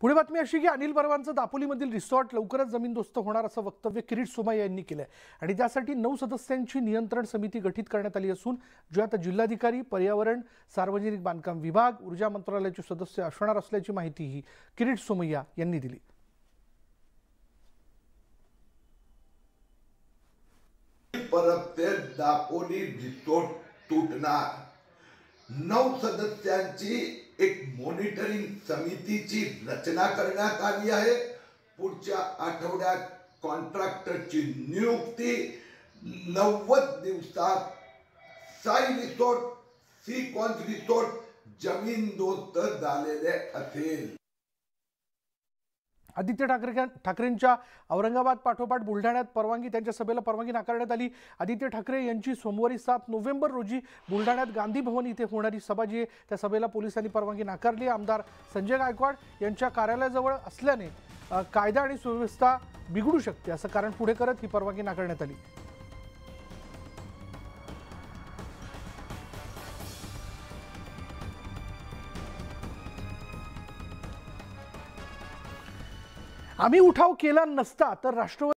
पुढे बातमी अशी की अनिल परवांचं दापोलीमधील रिसॉर्ट लवकरच जमीनदोस्त होणार असं वक्तव्य किरीट सोमय्या यांनी केलंय आणि त्यासाठी 9 सदस्यांची नियंत्रण समिती गठीत करण्यात आली असून ज्यात जिल्हाधिकारी, पर्यावरण, सार्वजनिक बांधकाम विभाग, ऊर्जा मंत्रालयाचे सदस्य असणार असल्याची माहितीही किरीट सोमय्या यांनी दिली। परत ते दापोली रिसॉर्ट तुटणार। 9 सदस्यांची एक मॉनिटरिंग समितीची रचना करण्यात आली आहे। पुढच्या आठवड्यात कॉन्ट्रॅक्टरची नियुक्ती 90 दिवसात साई रिसॉर्ट, सिक्वेन्स रिसॉर्ट जमीनदोस्त झालेले असेल। आदित्य ठाकरेंच्या औरंगाबाद पाठोपाठ बुलढाण्यात त्यांच्या सभेला परवानगी नाकारण्यात आली। आदित्य ठाकरे यांची सोमवारी 7 नोव्हेंबर रोजी बुलढाण्यात गांधी भवन इथे होणारी सभा जी आहे त्या सभेला पोलिसांनी परवानगी नाकारली। आमदार संजय गायकवाड यांच्या कार्यालयाजवळ असल्याने कायदा आणि सुव्यवस्था बिघडू शकते असं कारण पुढे करत ही परवानगी नाकारण्यात आली। आम्ही उठाव केला नसता तर राष्ट्रवादी